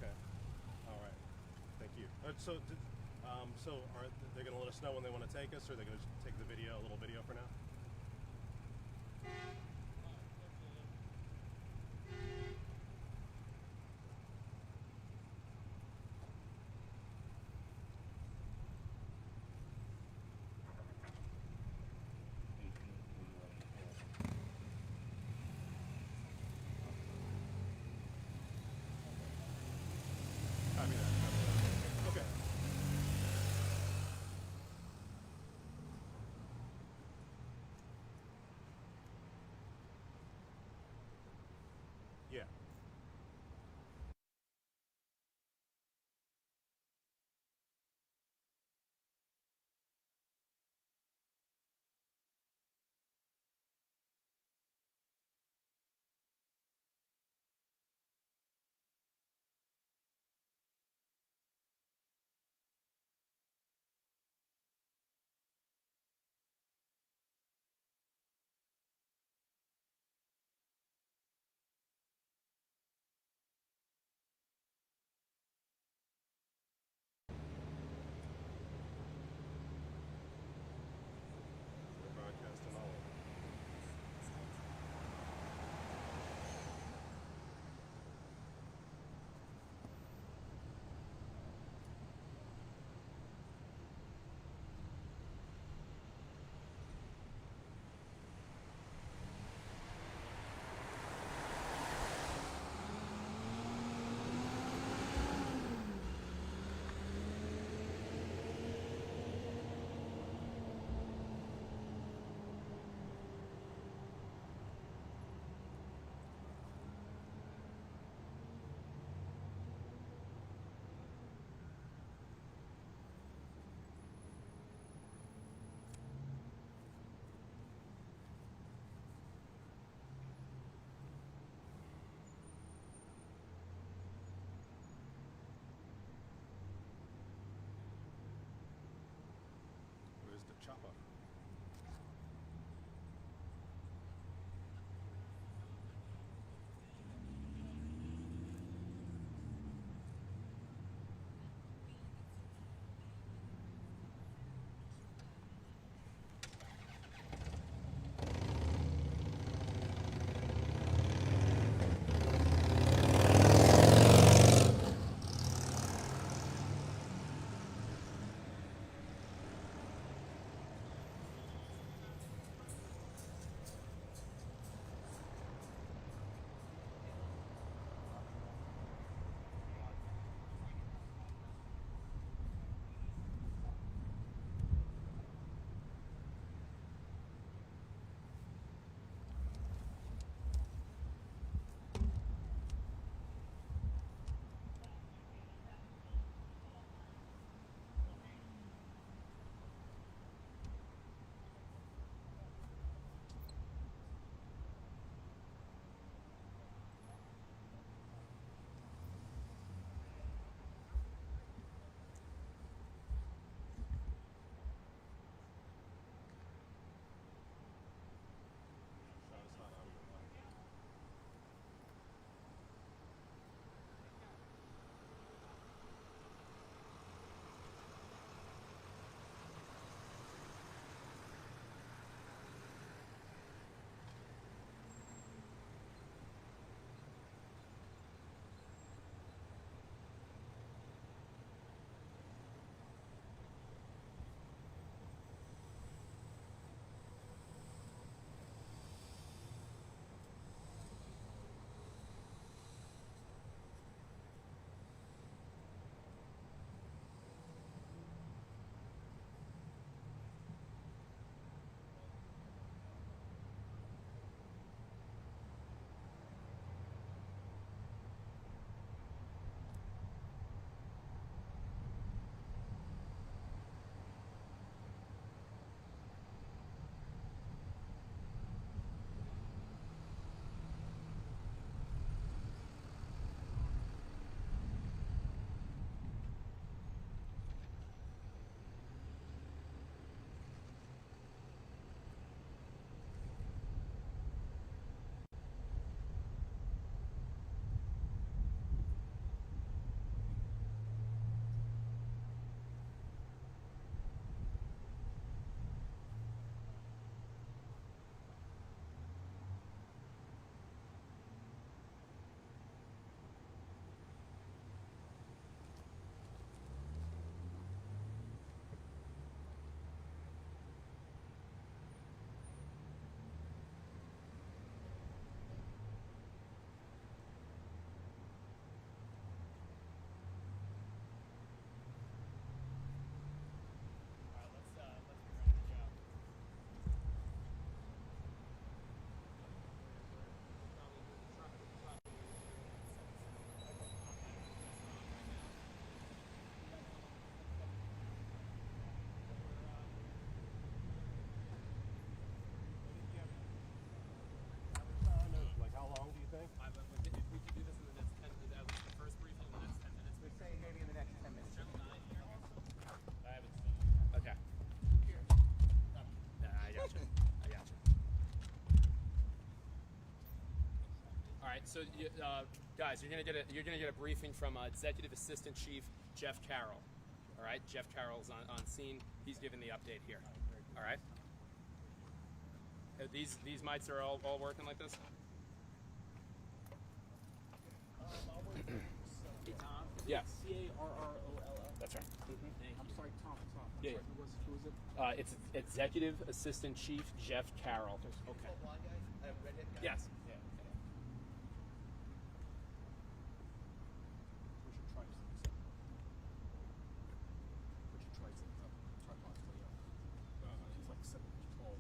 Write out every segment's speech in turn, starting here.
Okay. All right. Thank you. So are they going to let us know when they want to take us, or are they going to take the video, a little video for now? Copy that. Copy that. Okay. right. So, guys, you're gonna get a briefing from Executive Assistant Chief Jeff Carroll. All right, Jeff Carroll's on scene. He's giving the update here. All right. These mics are all working like this. Hey Tom. Yeah. Carroll. That's right. I'm sorry, Tom. Yeah. Sorry, who was it? It's Executive Assistant Chief Jeff Carroll. Okay. Yes. Yeah. We should try some. We should try some tripods for you. He's like 7 feet tall.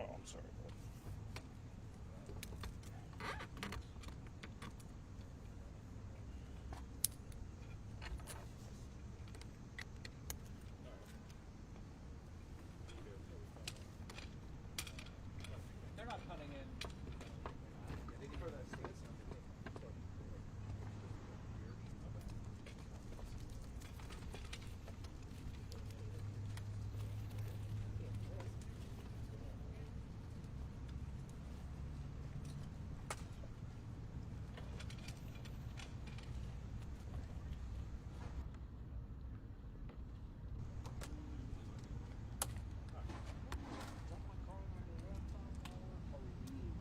Oh, I'm sorry. They're not cutting in.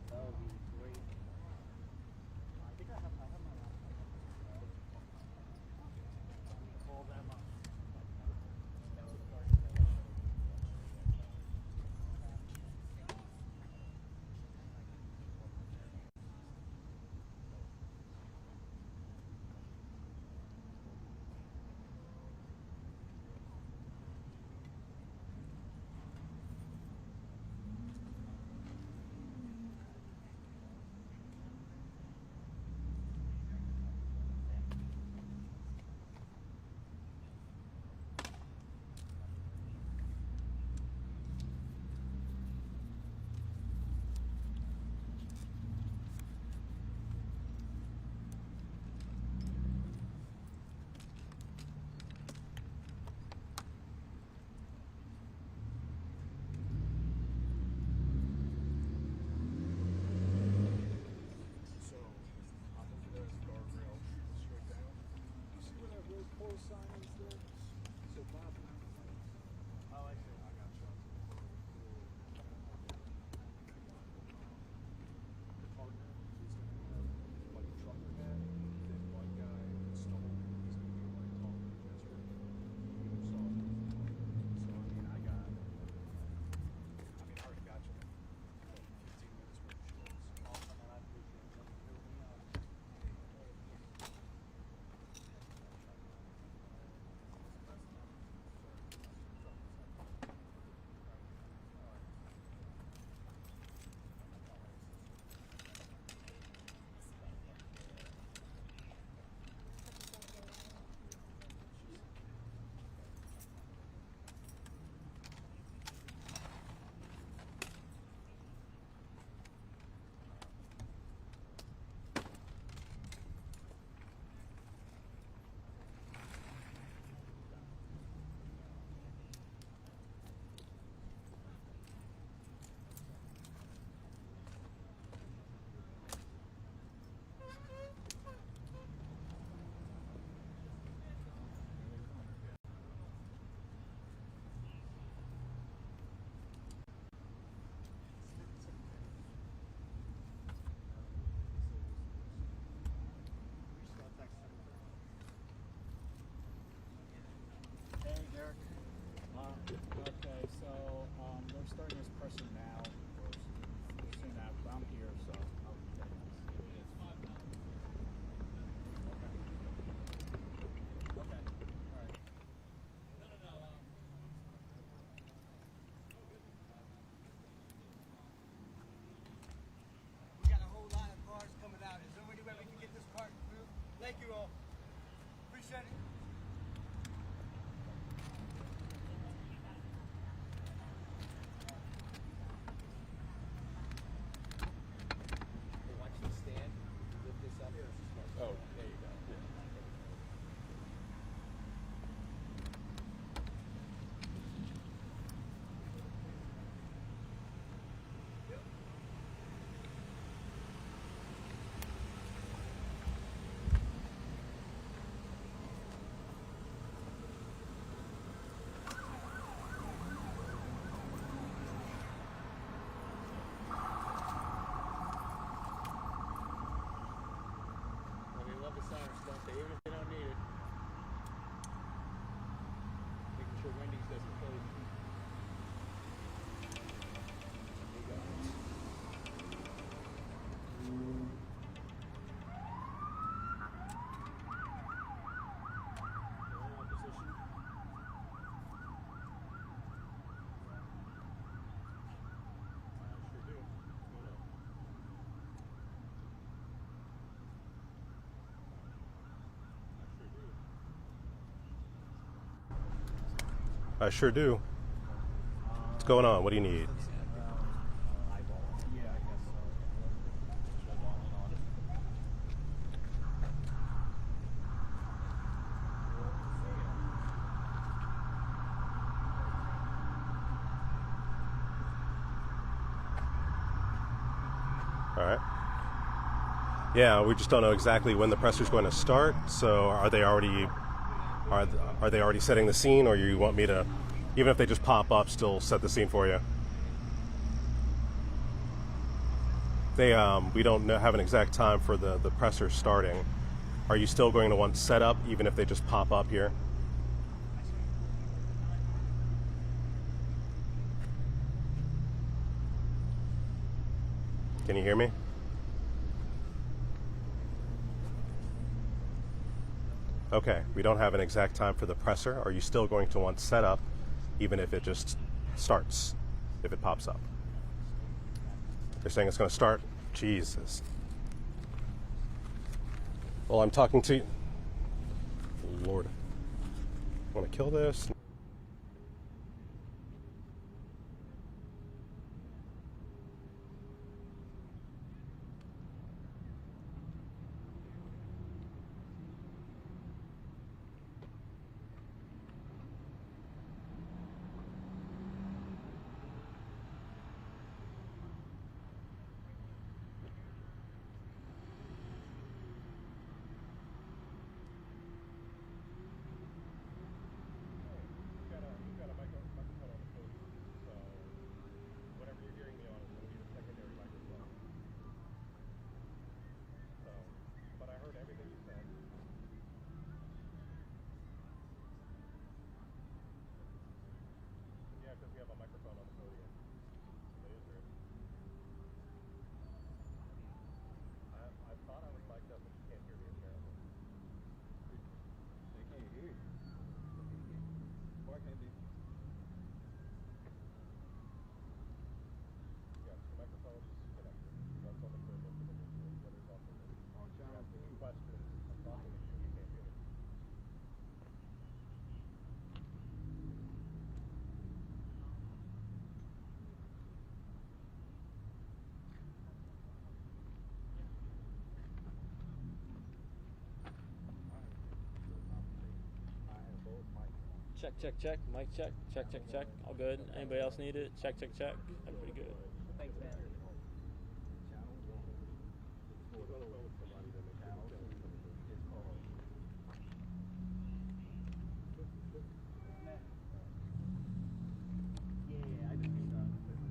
That would be great. I think I have my laptop. Call them up. So, I'm over there as a guardrail, straight down. You see where that road close sign is there? So Bob, Oh, I see. I got you. Partner, he's gonna have like a trucker hat, then one guy installed, he's gonna be like talking to Jester. So, I mean, I already got you. 15 minutes worth of shorts. Awesome, and I appreciate it. So they're starting this person now, or soon after. I'm here, so I'll be getting this. Okay. All right. We got a whole line of cars coming out. Is there any way we can get this cart through? Thank you all. Appreciate it. Watch you stand, lift this up. Oh, there you go. Well, we love the sirens, don't they? Even if they don't need it. Making sure Wendy's doesn't close. There you go. I sure do. What's going on? What do you need? Yeah, I guess All right. Yeah, we just don't know exactly when the pressure's going to start. So are they already setting the scene, or you want me to, even if they just pop up, still set the scene for you? We don't have an exact time for the pressure starting. Are you still going to want setup even if they just pop up here? Can you hear me? Okay, we don't have an exact time for the presser. Are you still going to want setup even if it just starts, if it pops up? They're saying it's going to start. Jesus. Well, I'm talking to you. Lord. Want to kill this? Check, check, check. Mic check. Check, check, check. All good. Anybody else need it? Check, check, check. Everybody good. Thanks, man. Yeah, I just need to put my shot on.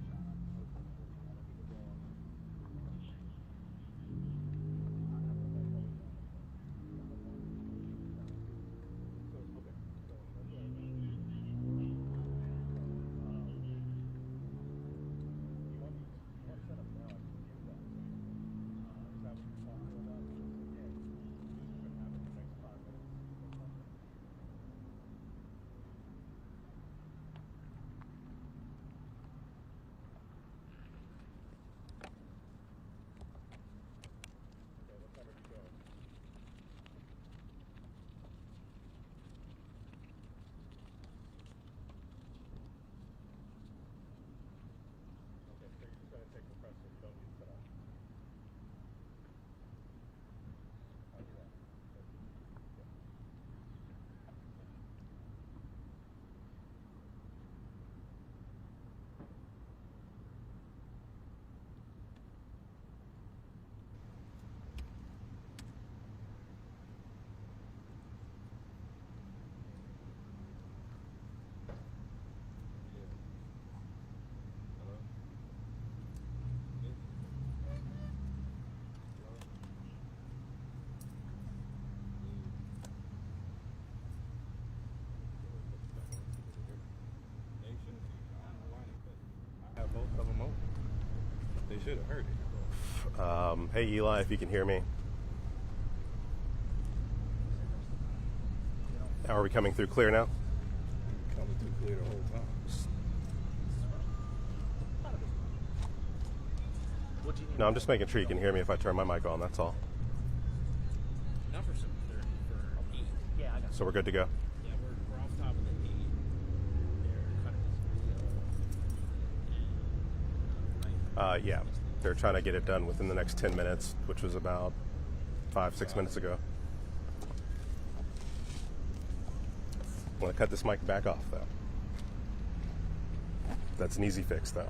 You should have heard it. Hey Eli, if you can hear me. Are we coming through clear now? Coming through clear the whole time. No, I'm just making sure you can hear me if I turn my mic on, that's all. Not for 7:30, for 8. Yeah, I got So we're good to go? Yeah, we're off top of the 8. They're cutting this video. Yeah, they're trying to get it done within the next 10 minutes, which was about 5-6 minutes ago. I'm going to cut this mic back off, though. That's an easy fix, though.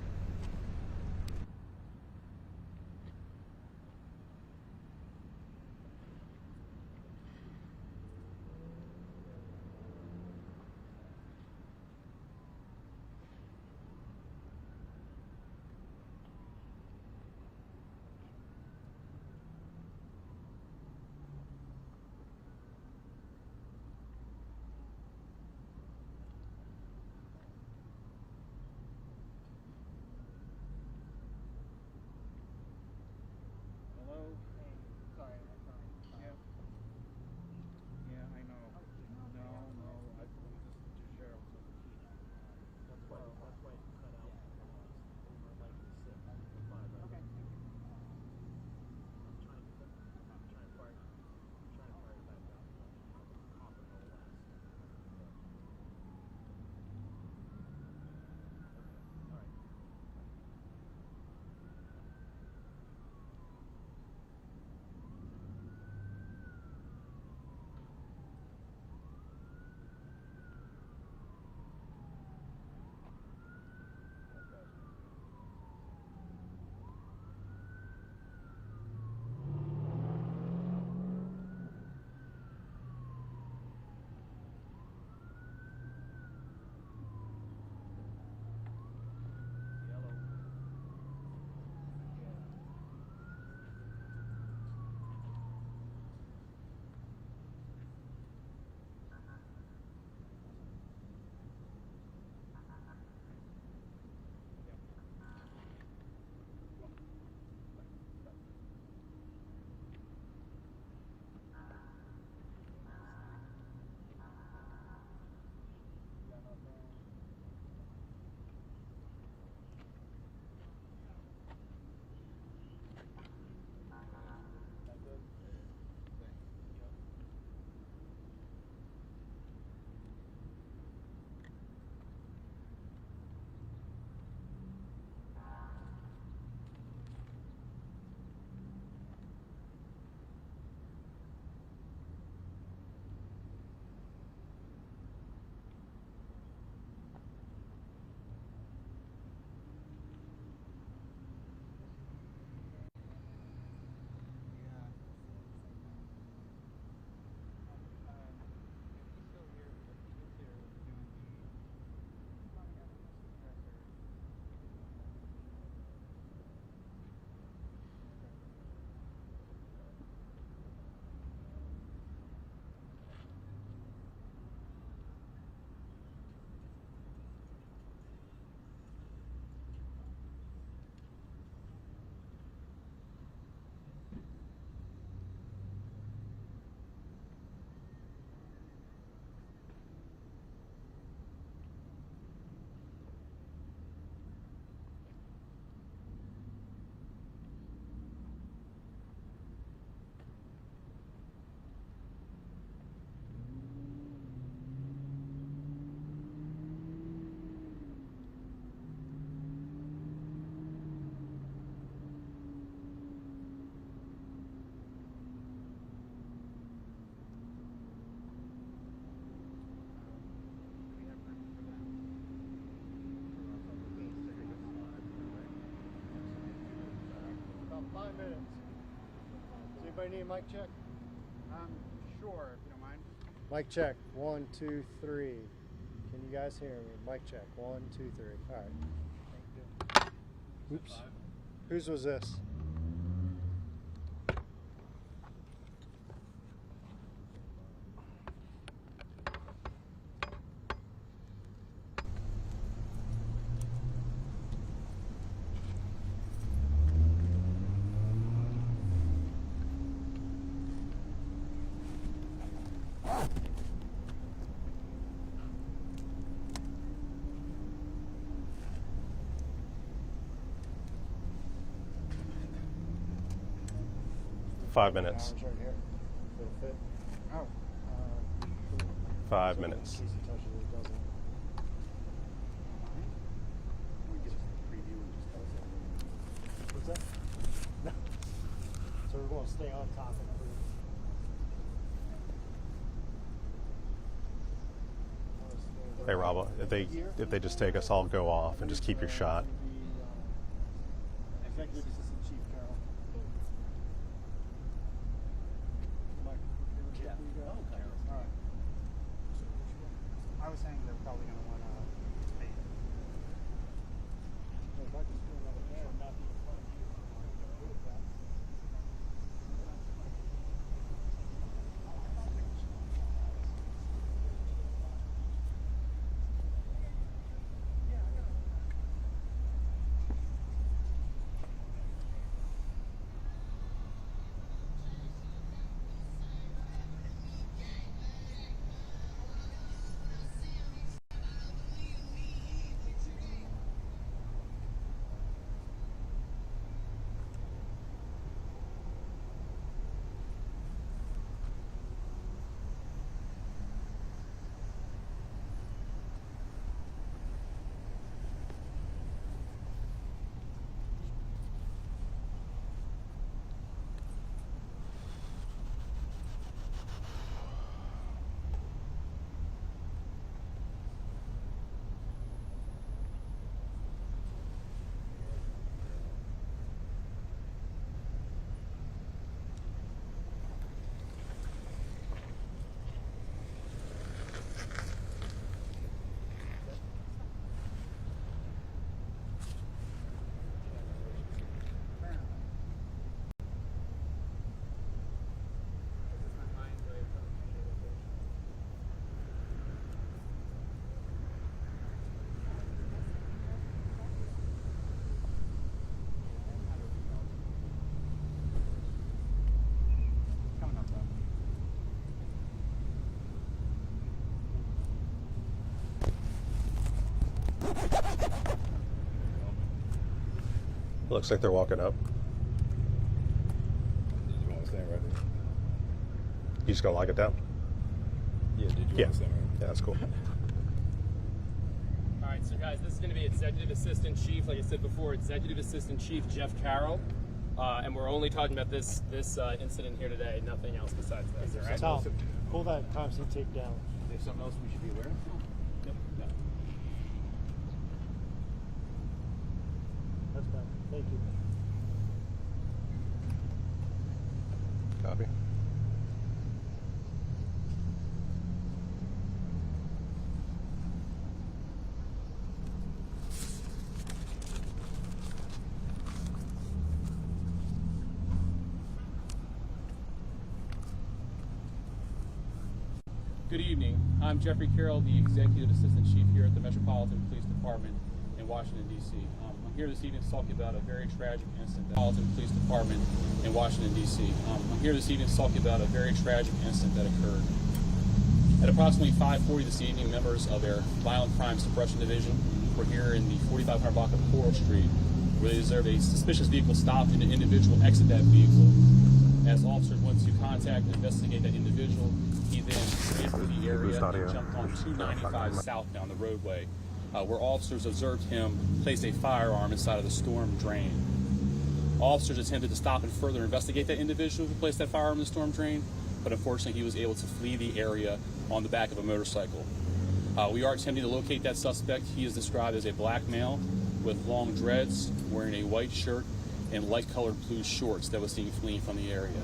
Hello? Sorry. Yeah. Yeah, I know. No, I believe this is Cheryl took the key. That's why you cut out over like 6 to 5. Right? Okay. I'm trying to fire it back up. Off and roll last. All right. About 5 minutes. Does anybody need a mic check? Sure, if you don't mind. Mic check. 1, 2, 3. Can you guys hear me? Mic check. 1, 2, 3. All right. Thank you. Oops. Whose was this? 5 minutes. Arms right here. It'll fit. Oh. 5 minutes. In case he touches it, it doesn't. We just preview and just tell us that. What's that? No. So we're going to stay on topic. Hey Rob, if they just take us, I'll go off and just keep your shot. Executive Assistant Chief Carroll. Mike, Yeah. All right. I was saying they're probably going to want to pay. If I can steal another man, not be in front of you. I'm good at that. Looks like they're walking up. Did you want to stand right there? You just gonna lock it down? Yeah, did you Yeah. want to stand right Yeah, that's cool. All right, so guys, this is going to be Executive Assistant Chief, like I said before, Executive Assistant Chief Jeff Carroll, and we're only talking about this incident here today, nothing else besides this. All right? Tom, pull that time-seat tape down. Is there something else we should be aware of? Yep. That's fine. Thank you. Copy. Good evening. I'm Jeffrey Carroll, the Executive Assistant Chief here at the Metropolitan Police Department in Washington, D.C. I'm here this evening to talk about a very tragic incident at the Metropolitan Police Department in Washington, D.C. I'm here this evening to talk about a very tragic incident that occurred. At approximately 5:40 this evening, members of their Violent Crime Suppression Division were here in the 4500 block of Coral Street, where they observed a suspicious vehicle stop and an individual exit that vehicle. As officers went to contact and investigate that individual, he then ran through the area and jumped on 295 south down the roadway, where officers observed him place a firearm inside of the storm drain. Officers attempted to stop and further investigate that individual who placed that firearm in the storm drain, but unfortunately he was able to flee the area on the back of a motorcycle. We are attempting to locate that suspect. He is described as a black male with long dreads, wearing a white shirt and light-colored blue shorts that was seen fleeing from the area.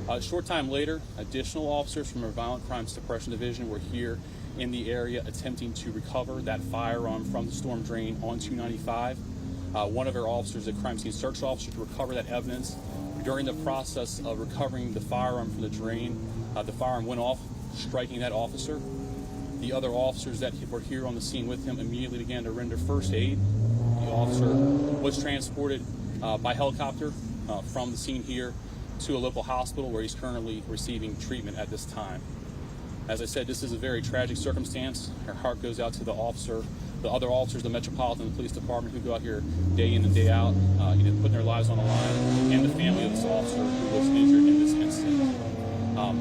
A short time later, additional officers from our Violent Crime Suppression Division were here in the area attempting to recover that firearm from the storm drain on 295. One of our officers, a crime scene search officer, to recover that evidence. During the process of recovering the firearm from the drain, the firearm went off, striking that officer. The other officers that were here on the scene with him immediately began to render first aid. The officer was transported by helicopter from the scene here to a local hospital where he's currently receiving treatment at this time. As I said, this is a very tragic circumstance. Our heart goes out to the officer, the other officers, the Metropolitan Police Department who go out here day in and day out, putting their lives on the line, and the family of this officer who was injured in this incident.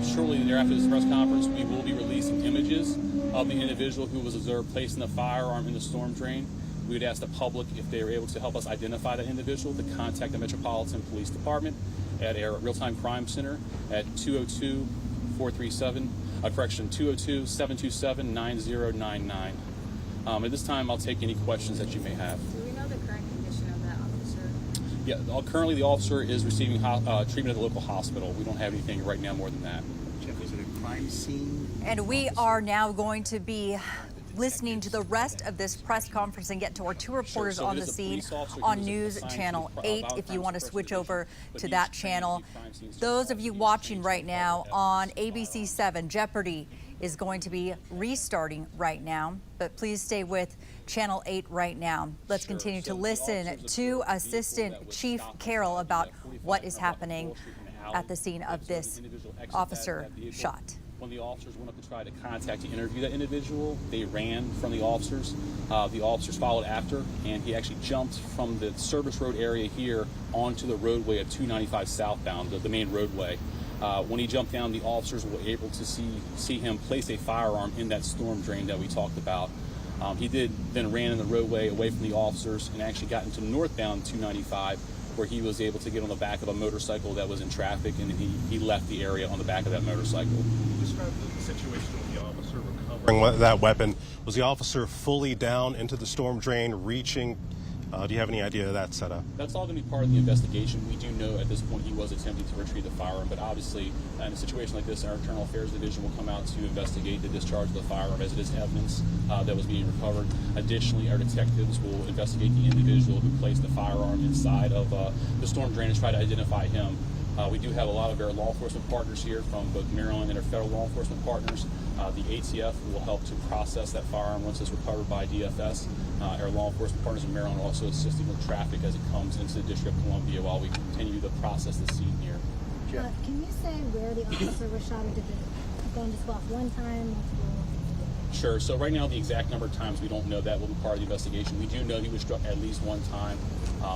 Shortly thereafter this press conference, we will be releasing images of the individual who was observed placing a firearm in the storm drain. We would ask the public, if they are able to help us identify that individual, to contact the Metropolitan Police Department at our real-time crime center at 202-727-9099. At this time, I'll take any questions that you may have. Do we know the current condition of that officer? Yeah, currently the officer is receiving treatment at the local hospital. We don't have anything right now more than that. Jeff, is it a crime scene? And we are now going to be listening to the rest of this press conference and get to our two reporters So on it the is a scene police officer who on was News assigned to Channel the 8 violent if you crimes want to suppression switch over division, but to he's that trained channel. to crime scenes Those of you he's watching trained right to now cover on evidence. ABC 7, Jeopardy is going to be restarting right now, but please stay with Channel 8 right now. Let's continue to listen to Assistant Chief Carroll about what is happening at the scene of this officer shot. When the officers went up to try to contact and interview that individual, they ran from the officers. The officers followed after, and he actually jumped from the service road area here onto the roadway of 295 southbound, the main roadway. When he jumped down, the officers were able to see him place a firearm in that storm drain that we talked about. He then ran in the roadway away from the officers and actually got into northbound 295, where he was able to get on the back of a motorcycle that was in traffic, and he left the area on the back of that motorcycle. Describe the situation with the officer recovering that weapon. Was the officer fully down into the storm drain, reaching? Do you have any idea of that setup? That's all going to be part of the investigation. We do know at this point he was attempting to retrieve the firearm, but obviously in a situation like this, our Internal Affairs Division will come out to investigate the discharge of the firearm as it is evidence that was being recovered. Additionally, our detectives will investigate the individual who placed the firearm inside of the storm drain and try to identify him. We do have a lot of our law enforcement partners here from both Maryland and our federal law enforcement partners. The ATF will help to process that firearm once it's recovered by DFS. Our law enforcement partners in Maryland are also assisting with traffic as it comes into the District of Columbia while we continue to process the scene here. Can you say where the officer was shot, or did the gun just go off one time, multiple? Sure. So right now, the exact number of times we don't know. That will be part of the investigation. We do know he was struck at least one time.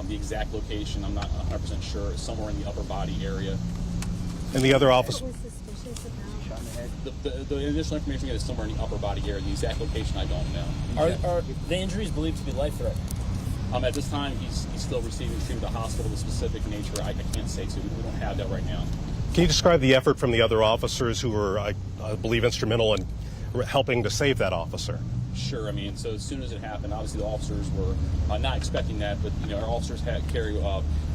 The exact location, I'm not 100% sure. It's somewhere in the upper body area. And the other officer? What was suspicious about? The initial information we get is somewhere in the upper body area. The exact location, I don't know. Are the injuries believed to be life-threatening? At this time, he's still receiving treatment at the hospital. The specific nature, I can't say to. We don't have that right now. Can you describe the effort from the other officers who were, I believe, instrumental in helping to save that officer? Sure. I mean, so as soon as it happened, obviously the officers were not expecting that, but our officers carry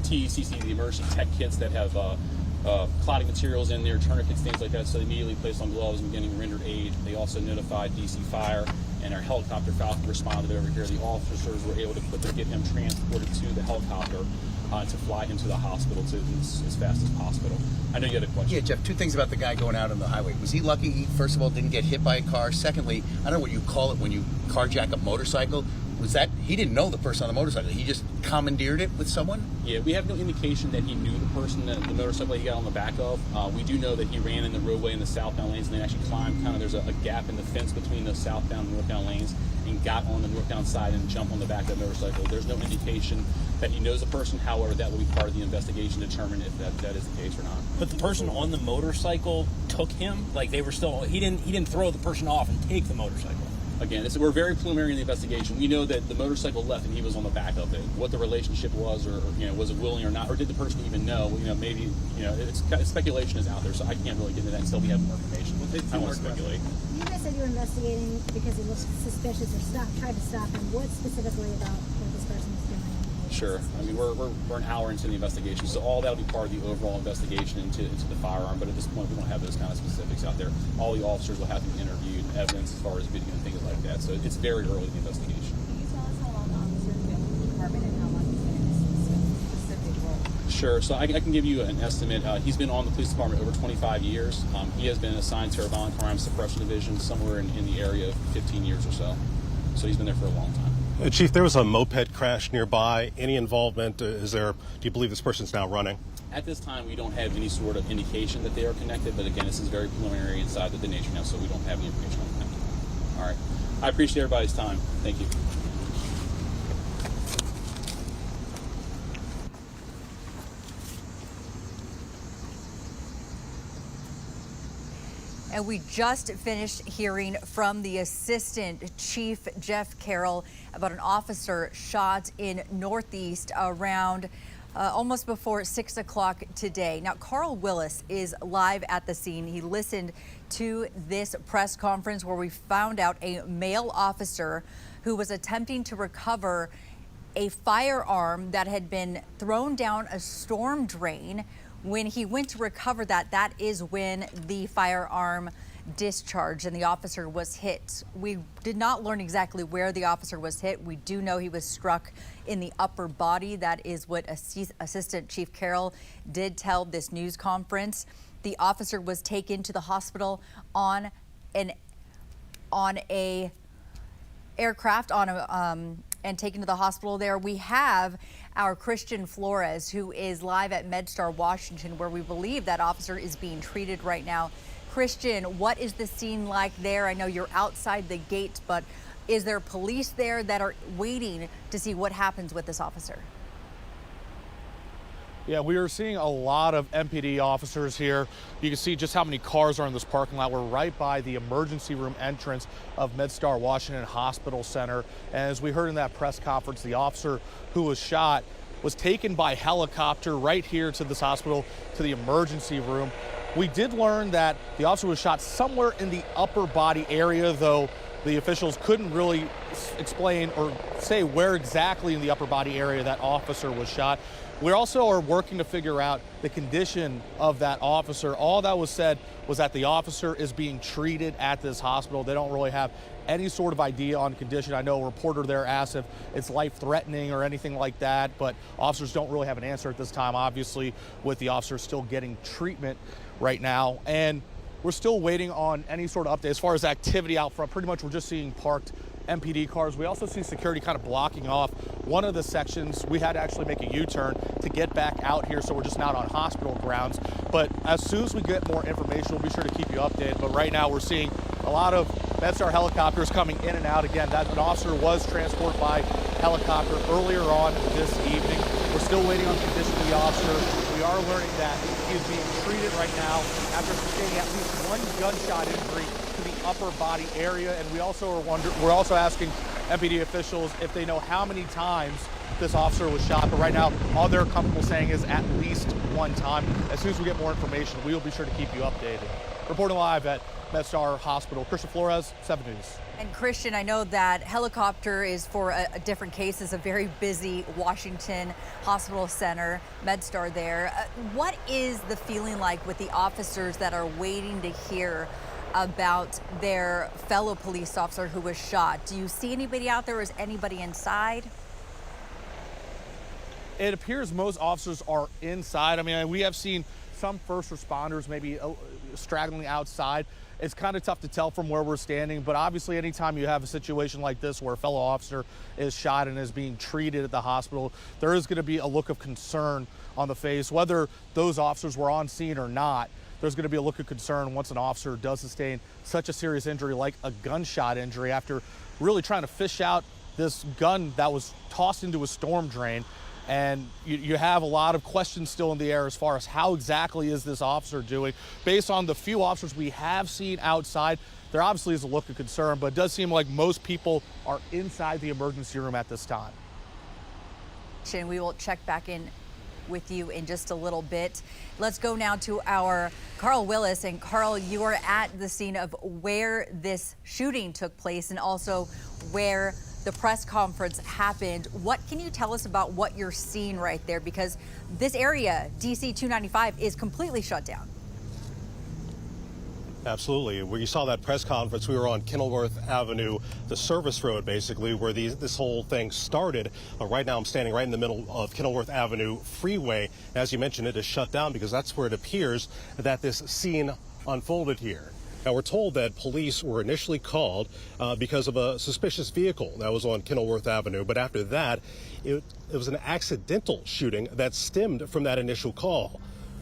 TECC, the emergency tech kits that have clotting materials in there, tourniquets, things like that. So they immediately placed on gloves and getting rendered aid. They also notified DC Fire, and our helicopter Falcon responded over here. The officers were able to get him transported to the helicopter to fly him to the hospital as fast as possible. I know you had a question. Yeah, Jeff, two things about the guy going out on the highway. Was he lucky he, first of all, didn't get hit by a car? Secondly, I don't know what you call it when you carjack a motorcycle. Was that, he didn't know the person on the motorcycle. He just commandeered it with someone? Yeah, we have no indication that he knew the person that the motorcycle he got on the back of. We do know that he ran in the roadway in the southbound lanes and then actually climbed there's a gap in the fence between the southbound and northbound lanes and got on the northbound side and jumped on the back of the motorcycle. There's no indication that he knows the person. However, that will be part of the investigation to determine if that is the case or not. But the person on the motorcycle took him? Like they were still, he didn't throw the person off and take the motorcycle. Again, we're very preliminary in the investigation. We know that the motorcycle left and he was on the back of it. What the relationship was, or was it willing or not, or did the person even know? Maybe speculation is out there, so I can't really get into that until we have more information. I don't want to speculate. You guys said you were investigating because he looked suspicious or tried to stop him. What specifically about what this person was doing? Sure. I mean, we're an hour into the investigation, so all that will be part of the overall investigation into the firearm. But at this point, we don't have those kind of specifics out there. All the officers will have to be interviewed, evidence as far as video and things like that. So it's very early in the investigation. Can you tell us how long the officer has been with the department and how long he's been in this specific role? Sure. So I can give you an estimate. He's been on the police department over 25 years. He has been assigned to our violent crime suppression division somewhere in the area of 15 years or so. So he's been there for a long time. Chief, there was a moped crash nearby. Any involvement? Do you believe this person's now running? At this time, we don't have any sort of indication that they are connected, but again, this is very preliminary inside of the nature now, so we don't have any information on that. All right. I appreciate everybody's time. Thank you. And we just finished hearing from the Assistant Chief Jeff Carroll about an officer shot in Northeast around almost before 6 o'clock today. Now, Carl Willis is live at the scene. He listened to this press conference where we found out a male officer who was attempting to recover a firearm that had been thrown down a storm drain. When he went to recover that, that is when the firearm discharged and the officer was hit. We did not learn exactly where the officer was hit. We do know he was struck in the upper body. That is what Assistant Chief Carroll did tell this news conference. The officer was taken to the hospital on a aircraft and taken to the hospital there. We have our Christian Flores, who is live at MedStar Washington, where we believe that officer is being treated right now. Christian, what is the scene like there? I know you're outside the gate, but is there police there that are waiting to see what happens with this officer? Yeah, we are seeing a lot of MPD officers here. You can see just how many cars are in this parking lot. We're right by the emergency room entrance of MedStar Washington Hospital Center. And as we heard in that press conference, the officer who was shot was taken by helicopter right here to this hospital, to the emergency room. We did learn that the officer was shot somewhere in the upper body area, though the officials couldn't really explain or say where exactly in the upper body area that officer was shot. We also are working to figure out the condition of that officer. All that was said was that the officer is being treated at this hospital. They don't really have any sort of idea on condition. I know a reporter there asked if it's life-threatening or anything like that, but officers don't really have an answer at this time, obviously, with the officer still getting treatment right now. And we're still waiting on any sort of update as far as activity out front. Pretty much we're just seeing parked MPD cars. We also see security kind of blocking off one of the sections. We had to actually make a U-turn to get back out here, so we're just not on hospital grounds. But as soon as we get more information, we'll be sure to keep you updated. But right now we're seeing a lot of MedStar helicopters coming in and out. Again, that an officer was transported by helicopter earlier on this evening. We're still waiting on the condition of the officer. We are learning that he is being treated right now after sustaining at least one gunshot injury to the upper body area. And we're also asking MPD officials if they know how many times this officer was shot. But right now, all they're comfortable saying is at least one time. As soon as we get more information, we will be sure to keep you updated. Reporting live at MedStar Hospital, Christian Flores, 7 News. And Christian, I know that helicopter is for a different case. It's a very busy Washington Hospital Center, MedStar there. What is the feeling like with the officers that are waiting to hear about their fellow police officer who was shot? Do you see anybody out there, or is anybody inside? It appears most officers are inside. I mean, we have seen some first responders maybe straggling outside. It's kind of tough to tell from where we're standing, but obviously anytime you have a situation like this where a fellow officer is shot and is being treated at the hospital, there is going to be a look of concern on the face. Whether those officers were on scene or not, there's going to be a look of concern once an officer does sustain such a serious injury like a gunshot injury after really trying to fish out this gun that was tossed into a storm drain. And you have a lot of questions still in the air as far as how exactly is this officer doing. Based on the few officers we have seen outside, there obviously is a look of concern, but it does seem like most people are inside the emergency room at this time. We will check back in with you in just a little bit. Let's go now to our Carl Willis. And Carl, you are at the scene of where this shooting took place and also where the press conference happened. What can you tell us about what you're seeing right there? Because this area, DC 295, is completely shut down. Absolutely. Where you saw that press conference, we were on Kenilworth Avenue, the service road, basically, where this whole thing started. Right now, I'm standing right in the middle of Kenilworth Avenue freeway. As you mentioned, it is shut down because that's where it appears that this scene unfolded here. Now, we're told that police were initially called because of a suspicious vehicle that was on Kenilworth Avenue. But after that, it was an accidental shooting that stemmed from that initial call.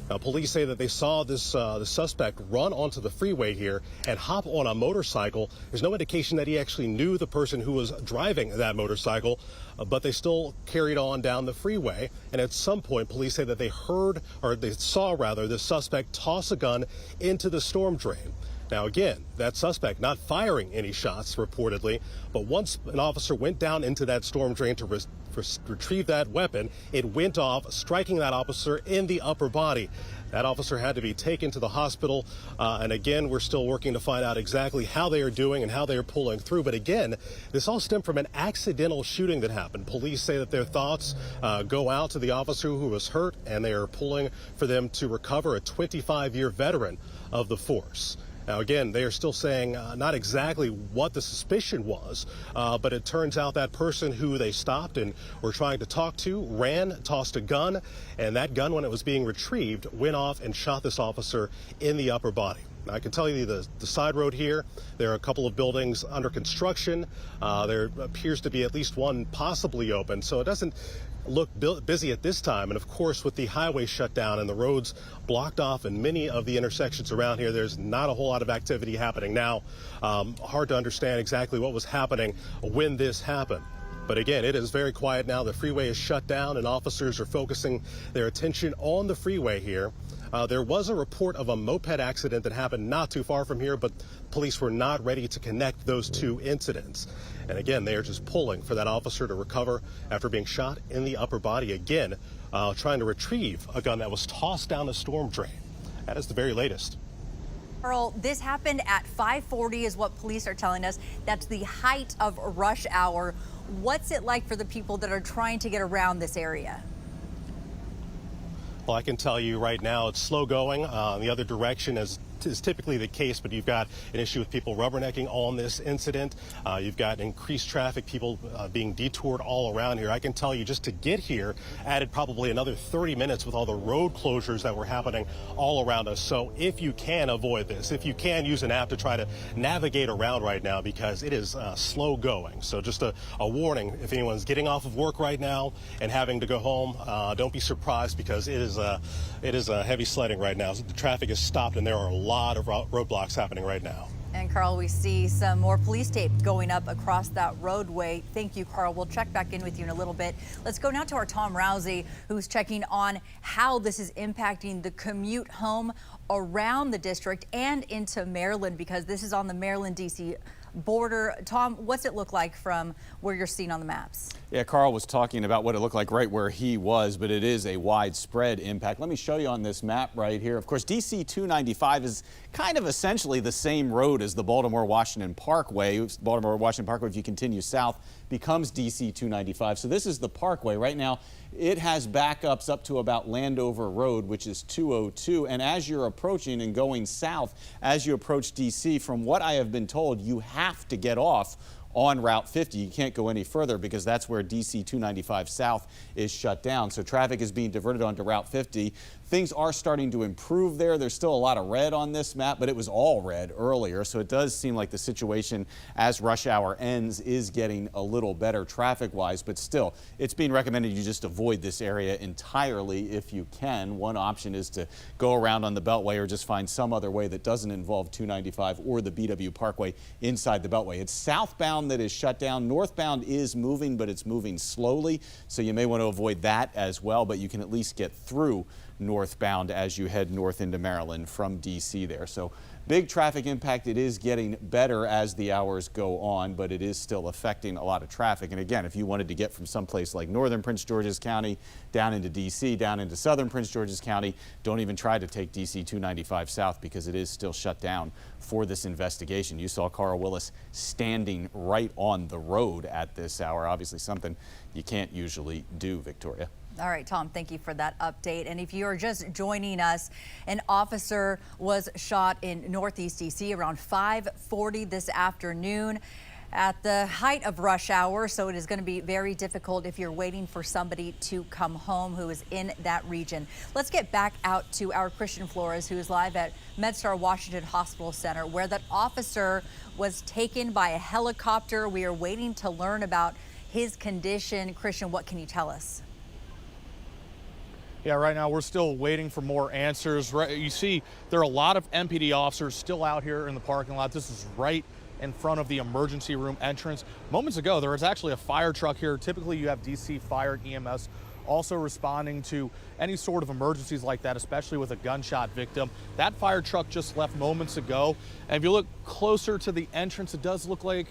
Now, police say that they saw this the suspect run onto the freeway here and hop on a motorcycle. There's no indication that he actually knew the person who was driving that motorcycle, but they still carried on down the freeway. And at some point, police say that they saw the suspect toss a gun into the storm drain. Now, again, that suspect not firing any shots reportedly, but once an officer went down into that storm drain to retrieve that weapon, it went off, striking that officer in the upper body. That officer had to be taken to the hospital. And again, we're still working to find out exactly how they are doing and how they are pulling through. But again, this all stemmed from an accidental shooting that happened. Police say that their thoughts go out to the officer who was hurt, and they are pulling for them to recover a 25-year veteran of the force. Now, again, they are still saying not exactly what the suspicion was, but it turns out that person who they stopped and were trying to talk to ran, tossed a gun, and that gun, when it was being retrieved, went off and shot this officer in the upper body. Now, I can tell you the side road here, there are a couple of buildings under construction. There appears to be at least one possibly open, so it doesn't look busy at this time. And of course, with the highway shut down and the roads blocked off in many of the intersections around here, there's not a whole lot of activity happening now. Hard to understand exactly what was happening when this happened. But again, it is very quiet now. The freeway is shut down and officers are focusing their attention on the freeway here. There was a report of a moped accident that happened not too far from here, but police were not ready to connect those two incidents. And again, they are just pulling for that officer to recover after being shot in the upper body, again, trying to retrieve a gun that was tossed down a storm drain. That is the very latest. Carl, this happened at 5:40 is what police are telling us. That's the height of rush hour. What's it like for the people that are trying to get around this area? Well, I can tell you right now it's slow going. The other direction is typically the case, but you've got an issue with people rubbernecking on this incident. You've got increased traffic, people being detoured all around here. I can tell you just to get here added probably another 30 minutes with all the road closures that were happening all around us. So if you can avoid this, if you can use an app to try to navigate around right now, because it is slow going. So just a warning, if anyone's getting off of work right now and having to go home, don't be surprised, because it is heavy sledding right now. So the traffic is stopped and there are a lot of roadblocks happening right now. And Carl, we see some more police tape going up across that roadway. Thank you, Carl. We'll check back in with you in a little bit. Let's go now to our Tom Rousey, who's checking on how this is impacting the commute home around the district and into Maryland, because this is on the Maryland-DC border. Tom, what's it look like from where you're seeing on the maps? Yeah, Carl was talking about what it looked like right where he was, but it is a widespread impact. Let me show you on this map right here. Of course, DC 295 is kind of essentially the same road as the Baltimore-Washington Parkway. Baltimore-Washington Parkway, if you continue south, becomes DC 295. So this is the Parkway. Right now, it has backups up to about Landover Road, which is 202. And as you're approaching and going south, as you approach DC, from what I have been told, you have to get off on Route 50. You can't go any further because that's where DC 295 South is shut down. So traffic is being diverted onto Route 50. Things are starting to improve there. There's still a lot of red on this map, but it was all red earlier. So it does seem like the situation as rush hour ends is getting a little better traffic-wise, but still, it's being recommended you just avoid this area entirely if you can. One option is to go around on the Beltway or just find some other way that doesn't involve 295 or the BW Parkway inside the Beltway. It's southbound that is shut down. Northbound is moving, but it's moving slowly, so you may want to avoid that as well, but you can at least get through northbound as you head north into Maryland from DC there. So big traffic impact. It is getting better as the hours go on, but it is still affecting a lot of traffic. And again, if you wanted to get from someplace like northern Prince George's County down into DC, down into southern Prince George's County, don't even try to take DC 295 South because it is still shut down for this investigation. You saw Carl Willis standing right on the road at this hour. Obviously something you can't usually do, Victoria. All right, Tom, thank you for that update. And if you are just joining us, an officer was shot in Northeast DC around 5:40 this afternoon. at the height of rush hour, so it is going to be very difficult if you're waiting for somebody to come home who is in that region. Let's get back out to our Christian Flores, who is live at MedStar Washington Hospital Center, where that officer was taken by a helicopter. We are waiting to learn about his condition. Christian, what can you tell us? Yeah, right now we're still waiting for more answers. You see, there are a lot of MPD officers still out here in the parking lot. This is right in front of the emergency room entrance. Moments ago, there was actually a fire truck here. Typically, you have DC Fire and EMS also responding to any sort of emergencies like that, especially with a gunshot victim. That fire truck just left moments ago. And if you look closer to the entrance, it does look like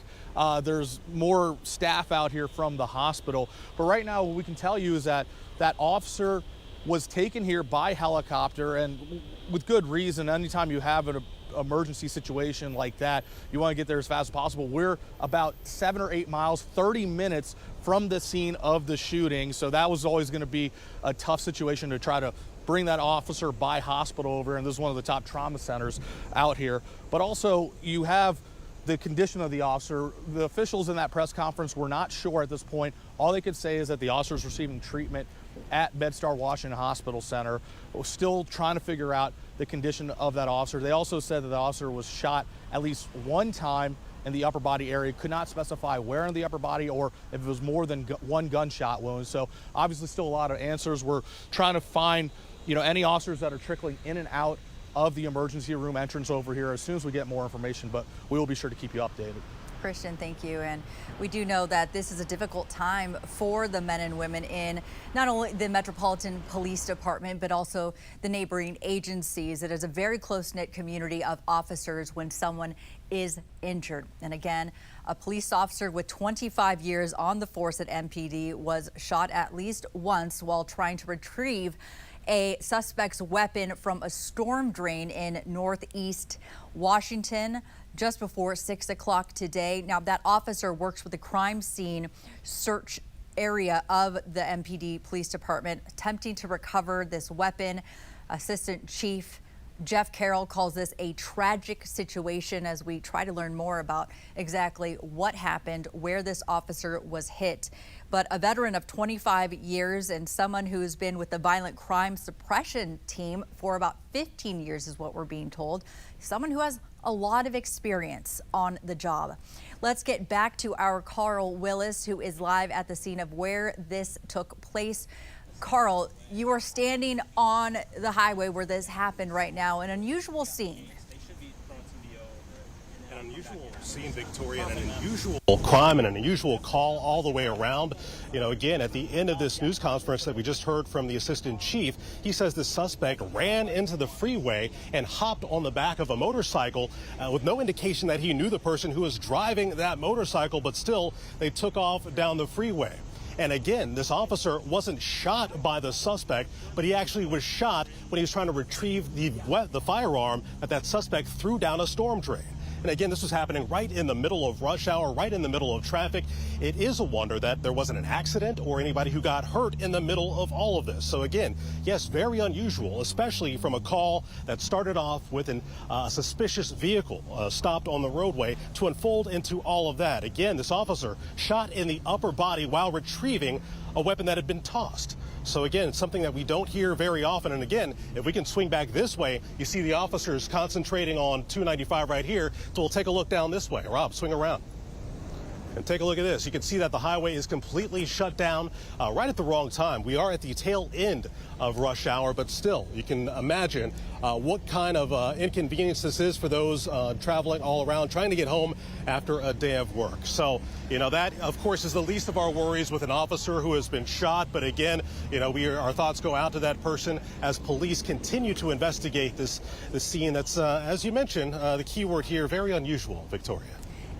there's more staff out here from the hospital. But right now, what we can tell you is that that officer was taken here by helicopter, and with good reason. Anytime you have an emergency situation like that, you want to get there as fast as possible. We're about 7 or 8 miles, 30 minutes from the scene of the shooting, so that was always going to be a tough situation to try to bring that officer by hospital over, and this is one of the top trauma centers out here. But also, you have the condition of the officer. The officials in that press conference were not sure at this point. All they could say is that the officer is receiving treatment at MedStar Washington Hospital Center. We're still trying to figure out the condition of that officer. They also said that the officer was shot at least one time in the upper body area. Could not specify where in the upper body or if it was more than one gunshot wound. So obviously still a lot of answers. We're trying to find, any officers that are trickling in and out of the emergency room entrance over here as soon as we get more information, but we will be sure to keep you updated. Christian, thank you. And we do know that this is a difficult time for the men and women in not only the Metropolitan Police Department, but also the neighboring agencies. It is a very close-knit community of officers when someone is injured. And again, a police officer with 25 years on the force at MPD was shot at least once while trying to retrieve a suspect's weapon from a storm drain in Northeast Washington just before 6 o'clock today. Now, that officer works with the crime scene search area of the MPD Police Department, attempting to recover this weapon. Assistant Chief Jeff Carroll calls this a tragic situation as we try to learn more about exactly what happened, where this officer was hit. But a veteran of 25 years and someone who's been with the violent crime suppression team for about 15 years is what we're being told. Someone who has a lot of experience on the job. Let's get back to our Carl Willis, who is live at the scene of where this took place. Carl, you are standing on the highway where this happened right now, an unusual scene. An unusual scene, Victoria, and an unusual crime and an unusual call all the way around. Again, at the end of this news conference that we just heard from the assistant chief, he says the suspect ran into the freeway and hopped on the back of a motorcycle with no indication that he knew the person who was driving that motorcycle, but still they took off down the freeway. And again, this officer wasn't shot by the suspect, but he actually was shot when he was trying to retrieve the firearm that suspect threw down a storm drain. And again, this was happening right in the middle of rush hour, right in the middle of traffic. It is a wonder that there wasn't an accident or anybody who got hurt in the middle of all of this. So again, yes, very unusual, especially from a call that started off with a suspicious vehicle stopped on the roadway to unfold into all of that. Again, this officer shot in the upper body while retrieving a weapon that had been tossed. So again, it's something that we don't hear very often. And again, if we can swing back this way, you see the officers concentrating on 295 right here. So we'll take a look down this way. Rob, swing around. And take a look at this. You can see that the highway is completely shut down right at the wrong time. We are at the tail end of rush hour, but still, you can imagine what kind of inconvenience this is for those traveling all around, trying to get home after a day of work. So, that, of course, is the least of our worries with an officer who has been shot. But again, our thoughts go out to that person as police continue to investigate the scene that's, as you mentioned, the key word here, very unusual, Victoria.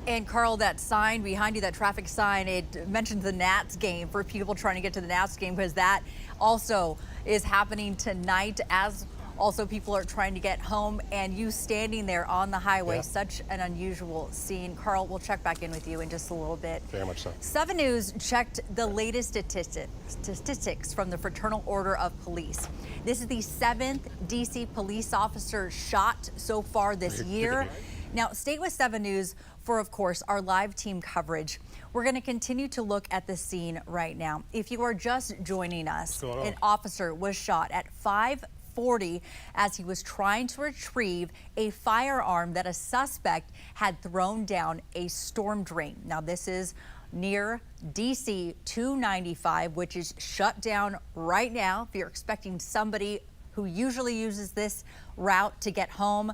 And Carl, that sign behind you, that traffic sign, it mentions the Nats game for people trying to get to the Nats game, because that also is happening tonight as also people are trying to get home, and you standing there on the highway, yeah. Such an unusual scene. Carl, we'll check back in with you in just a little bit. Very much so. 7 News checked the latest statistics from the Fraternal Order of Police. This is the 7th DC police officer shot so far this year. Now, stay with 7 News for, of course, our live team coverage. We're going to continue to look at the scene right now. If you are just joining us, an officer was shot at 5:40 as he was trying to retrieve a firearm that a suspect had thrown down a storm drain. Now, this is near DC 295, which is shut down right now. If you're expecting somebody who usually uses this route to get home,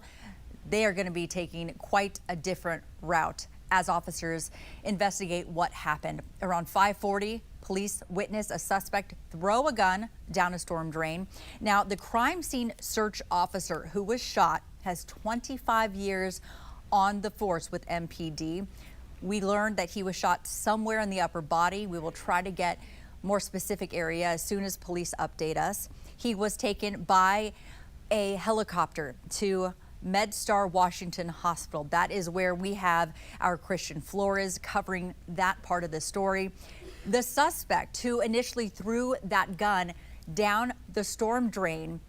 they are going to be taking quite a different route as officers investigate what happened. Around 5:40, police witnessed a suspect throw a gun down a storm drain. Now, the crime scene search officer who was shot has 25 years on the force with MPD. We learned that he was shot somewhere in the upper body. We will try to get more specific area as soon as police update us. He was taken by a helicopter to MedStar Washington Hospital. That is where we have our Christian Flores covering that part of the story. The suspect who initially threw that gun down the storm drain,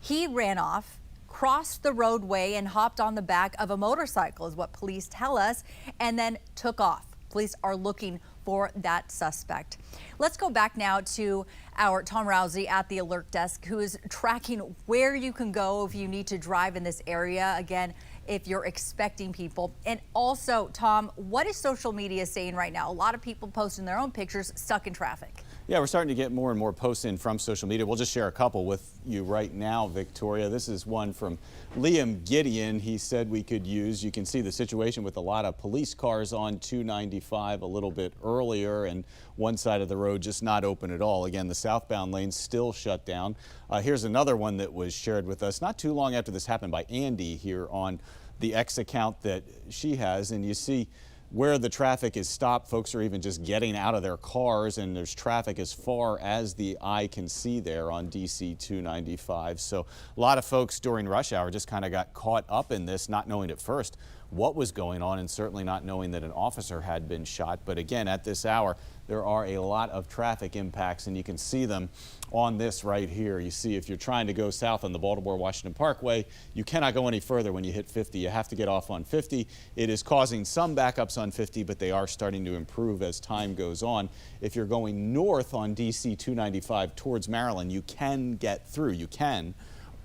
he ran off, crossed the roadway and hopped on the back of a motorcycle is what police tell us, and then took off. Police are looking for that suspect. Let's go back now to our Tom Rousey at the alert desk, who is tracking where you can go if you need to drive in this area. Again, if you're expecting people. And also, Tom, what is social media saying right now? A lot of people posting their own pictures stuck in traffic. Yeah, we're starting to get more and more posts in from social media. We'll just share a couple with you right now, Victoria. This is one from Liam Gideon. He said we could use, you can see the situation with a lot of police cars on 295 a little bit earlier, and one side of the road just not open at all. Again, the southbound lane's still shut down. Here's another one that was shared with us not too long after this happened by Andy here on the X account that she has, and you see where the traffic is stopped. Folks are even just getting out of their cars, and there's traffic as far as the eye can see there on DC 295. So a lot of folks during rush hour just kind of got caught up in this, not knowing at first what was going on, and certainly not knowing that an officer had been shot. But again, at this hour, there are a lot of traffic impacts, and you can see them on this right here. You see, if you're trying to go south on the Baltimore-Washington Parkway, you cannot go any further when you hit 50. You have to get off on 50. It is causing some backups on 50, but they are starting to improve as time goes on. If you're going north on DC 295 towards Maryland, you can get through. You can,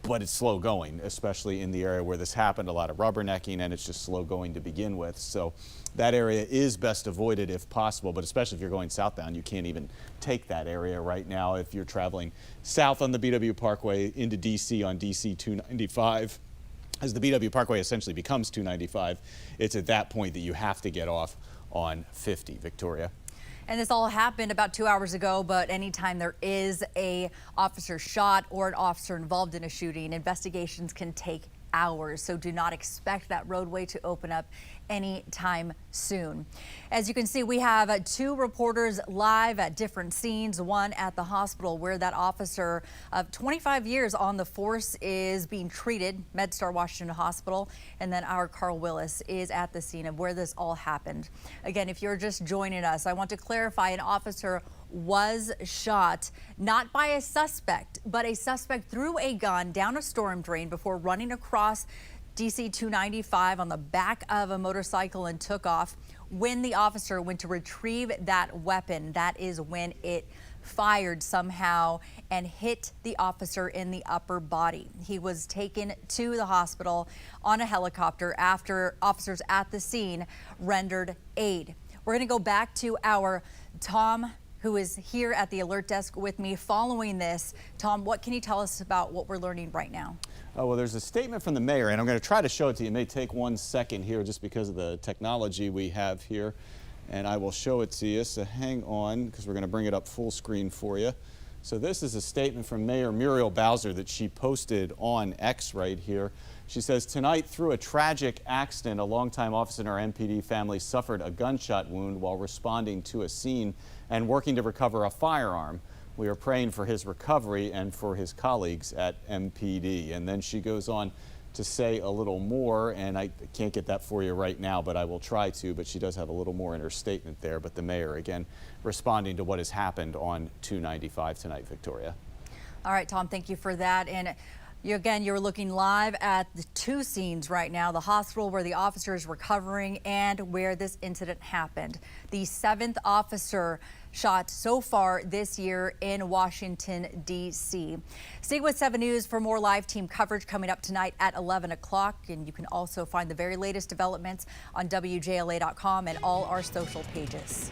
but it's slow going, especially in the area where this happened. A lot of rubbernecking, and it's just slow going to begin with. So that area is best avoided if possible, but especially if you're going southbound, you can't even take that area right now. If you're traveling south on the BW Parkway into DC on DC 295, as the BW Parkway essentially becomes 295, it's at that point that you have to get off on 50. Victoria. And this all happened about 2 hours ago, but anytime there is a officer shot or an officer involved in a shooting, investigations can take hours. So do not expect that roadway to open up anytime soon. As you can see, we have 2 reporters live at different scenes, one at the hospital where that officer of 25 years on the force is being treated, MedStar Washington Hospital, and then our Carl Willis is at the scene of where this all happened. Again, if you're just joining us, I want to clarify an officer was shot not by a suspect, but a suspect threw a gun down a storm drain before running across DC 295 on the back of a motorcycle and took off. When the officer went to retrieve that weapon, that is when it fired somehow and hit the officer in the upper body. He was taken to the hospital on a helicopter after officers at the scene rendered aid. We're going to go back to our Tom, who is here at the alert desk with me following this. Tom, what can you tell us about what we're learning right now? Well, there's a statement from the mayor, and I'm going to try to show it to you. It may take 1 second here just because of the technology we have here, and I will show it to you. So hang on, because we're going to bring it up full screen for you. So this is a statement from Mayor Muriel Bowser that she posted on X right here. She says, tonight, through a tragic accident, a longtime officer in our MPD family suffered a gunshot wound while responding to a scene and working to recover a firearm. We are praying for his recovery and for his colleagues at MPD. And then she goes on to say a little more, and I can't get that for you right now, but I will try to. But she does have a little more in her statement there. But the mayor, again, responding to what has happened on 295 tonight, Victoria. All right, Tom, thank you for that. And You're looking live at the two scenes right now, the hospital where the officer is recovering and where this incident happened. The 7th officer shot so far this year in Washington, D.C. Stay with 7 News for more live team coverage coming up tonight at 11 o'clock. And you can also find the very latest developments on WJLA.com and all our social pages.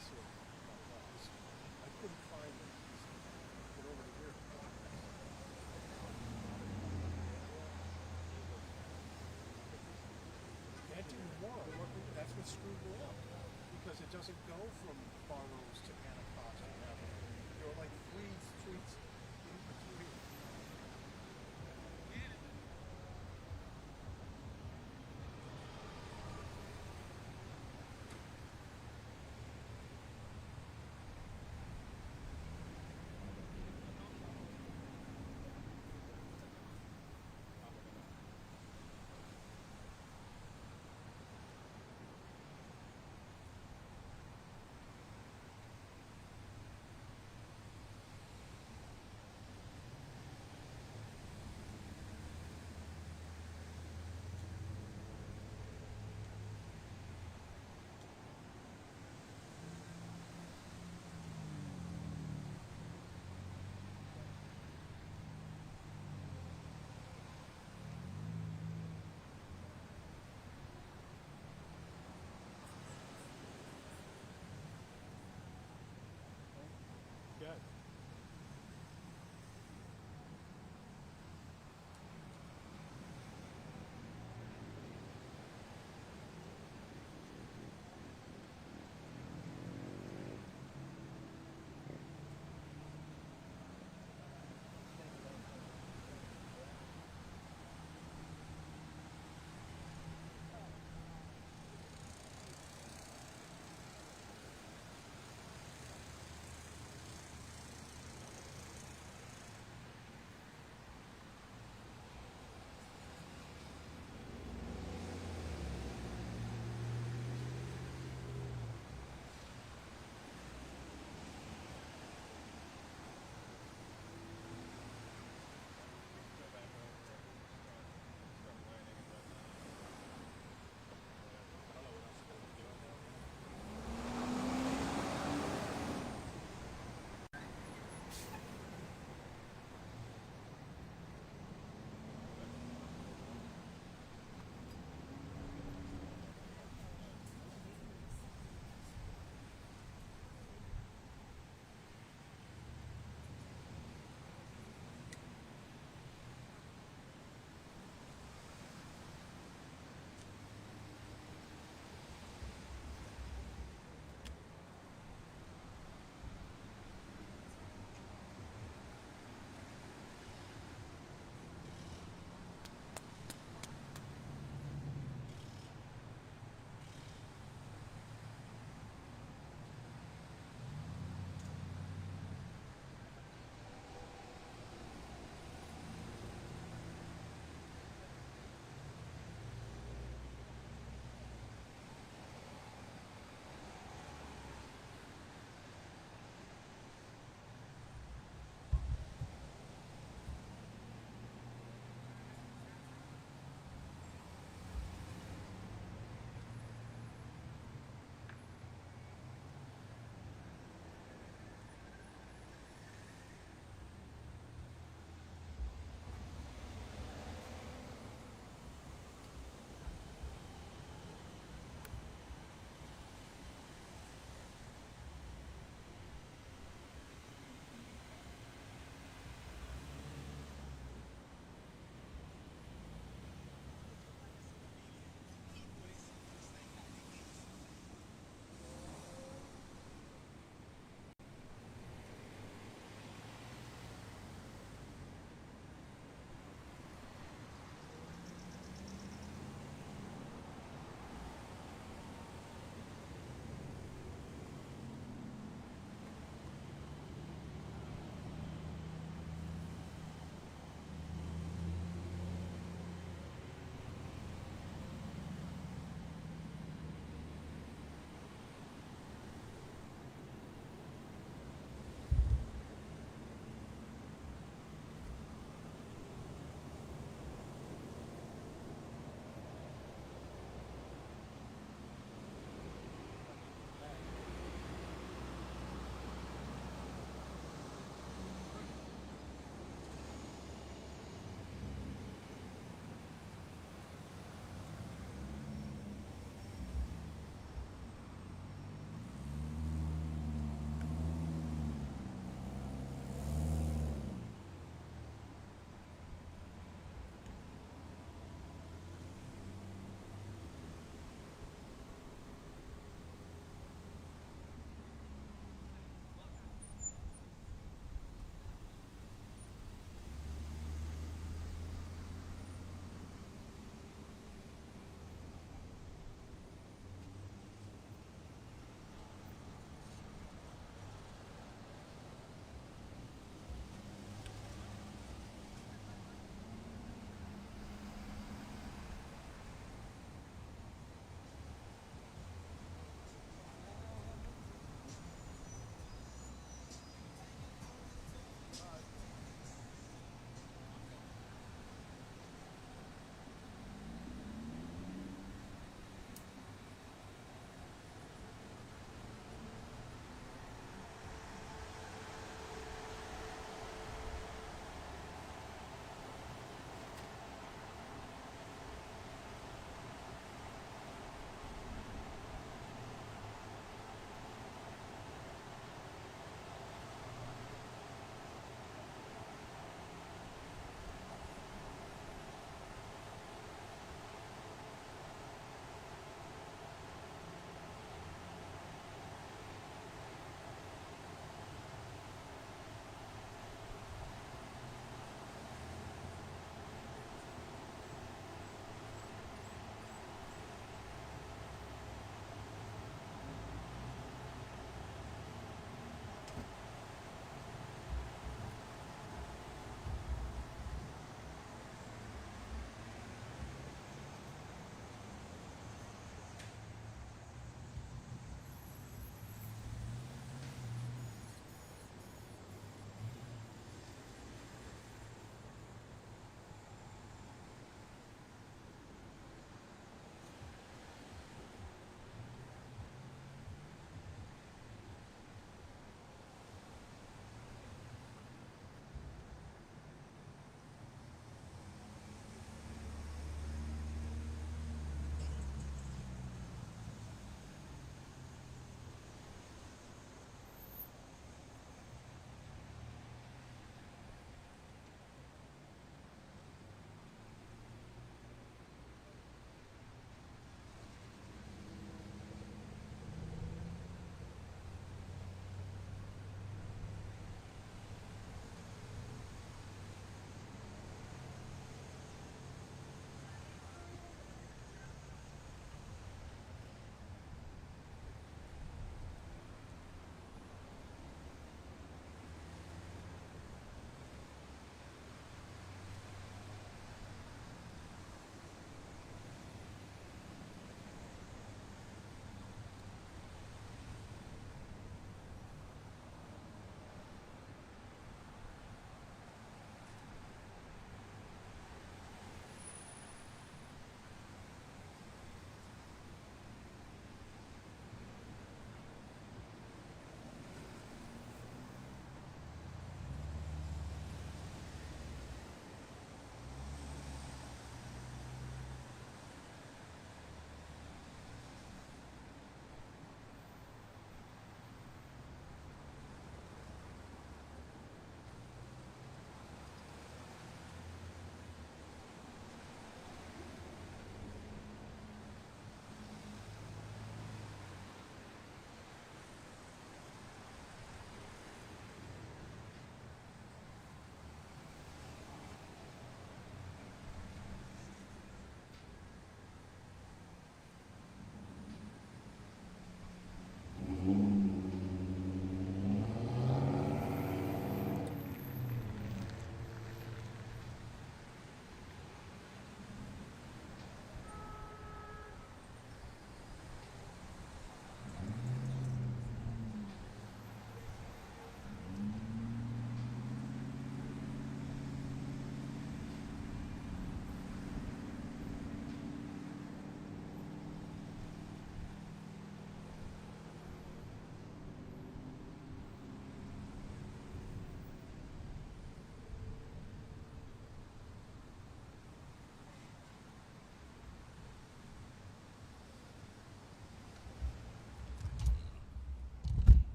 this is. I couldn't find it. Get over to here. Can't do more. That's what screwed me up. Because it doesn't go from Barrows to Anacostia Avenue. There are like three streets